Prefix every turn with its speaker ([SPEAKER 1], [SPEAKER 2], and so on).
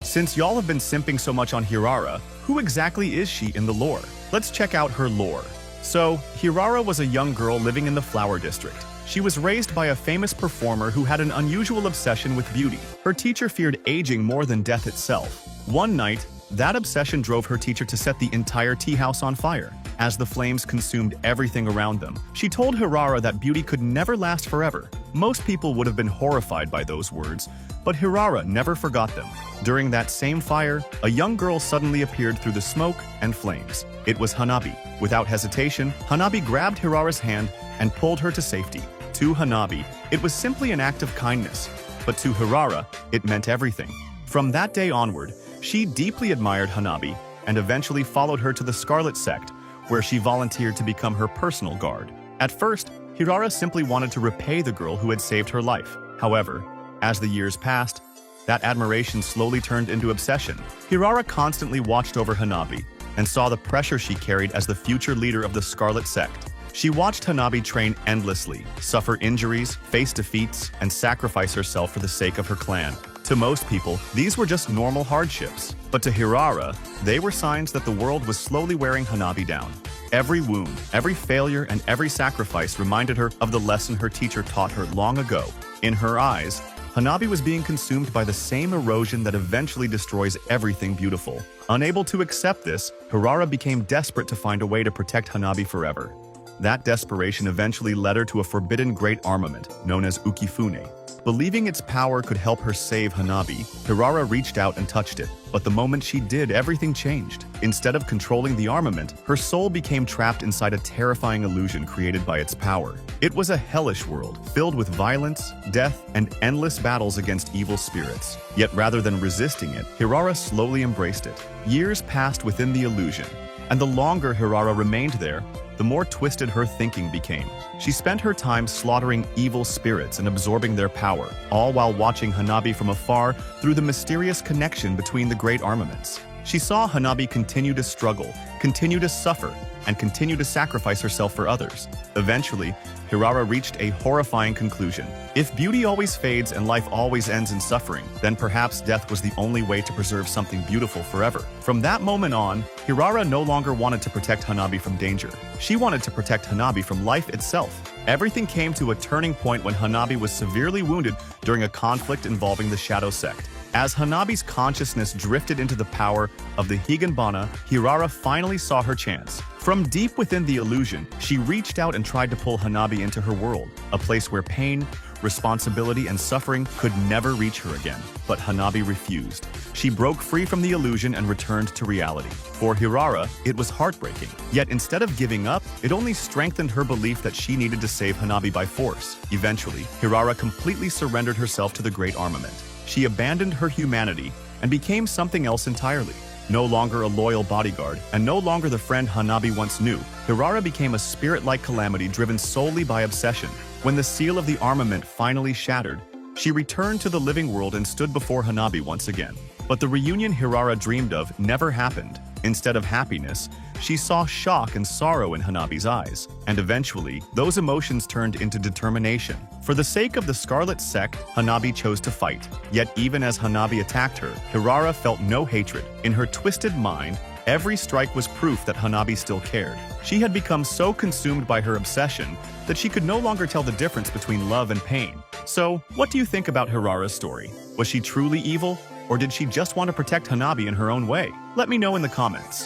[SPEAKER 1] Since y'all have been simping so much on Hirara, who exactly is she in the lore? Let's check out her lore. So, Hirara was a young girl living in the Flower District. She was raised by a famous performer who had an unusual obsession with beauty. Her teacher feared aging more than death itself. One night, that obsession drove her teacher to set the entire tea house on fire. As the flames consumed everything around them, she told Hirara that beauty could never last forever. Most people would have been horrified by those words, but Hirara never forgot them. During that same fire, a young girl suddenly appeared through the smoke and flames. It was Hanabi. Without hesitation, Hanabi grabbed Hirara's hand and pulled her to safety. To Hanabi, it was simply an act of kindness, but to Hirara, it meant everything. From that day onward, she deeply admired Hanabi and eventually followed her to the Scarlet Sect, where she volunteered to become her personal guard. At first, Hirara simply wanted to repay the girl who had saved her life. However, as the years passed, that admiration slowly turned into obsession. Hirara constantly watched over Hanabi and saw the pressure she carried as the future leader of the Scarlet Sect. She watched Hanabi train endlessly, suffer injuries, face defeats, and sacrifice herself for the sake of her clan. To most people, these were just normal hardships. But to Hirara, they were signs that the world was slowly wearing Hanabi down. Every wound, every failure, and every sacrifice reminded her of the lesson her teacher taught her long ago. In her eyes, Hanabi was being consumed by the same erosion that eventually destroys everything beautiful. Unable to accept this, Hirara became desperate to find a way to protect Hanabi forever. That desperation eventually led her to a forbidden great armament known as Ukifune. Believing its power could help her save Hanabi, Hirara reached out and touched it. But the moment she did, everything changed. Instead of controlling the armament, her soul became trapped inside a terrifying illusion created by its power. It was a hellish world, filled with violence, death, and endless battles against evil spirits. Yet rather than resisting it, Hirara slowly embraced it. Years passed within the illusion, and the longer Hirara remained there, the more twisted her thinking became. She spent her time slaughtering evil spirits and absorbing their power, all while watching Hanabi from afar through the mysterious connection between the great armaments. She saw Hanabi continue to struggle, continue to suffer, and continue to sacrifice herself for others. Eventually, Hirara reached a horrifying conclusion. If beauty always fades and life always ends in suffering, then perhaps death was the only way to preserve something beautiful forever. From that moment on, Hirara no longer wanted to protect Hanabi from danger. She wanted to protect Hanabi from life itself. Everything came to a turning point when Hanabi was severely wounded during a conflict involving the Shadow Sect. As Hanabi's consciousness drifted into the power of the Higanbana, Hirara finally saw her chance. From deep within the illusion, she reached out and tried to pull Hanabi into her world, a place where pain, responsibility, and suffering could never reach her again. But Hanabi refused. She broke free from the illusion and returned to reality. For Hirara, it was heartbreaking. Yet instead of giving up, it only strengthened her belief that she needed to save Hanabi by force. Eventually, Hirara completely surrendered herself to the great armament. She abandoned her humanity and became something else entirely. No longer a loyal bodyguard, and no longer the friend Hanabi once knew, Hirara became a spirit-like calamity driven solely by obsession. When the seal of the armament finally shattered, she returned to the living world and stood before Hanabi once again. But the reunion Hirara dreamed of never happened. Instead of happiness, she saw shock and sorrow in Hanabi's eyes. And eventually, those emotions turned into determination. For the sake of the Scarlet Sect, Hanabi chose to fight. Yet even as Hanabi attacked her, Hirara felt no hatred. In her twisted mind, every strike was proof that Hanabi still cared. She had become so consumed by her obsession that she could no longer tell the difference between love and pain. So, what do you think about Hirara's story? Was she truly evil? Or did she just want to protect Hanabi in her own way? Let me know in the comments.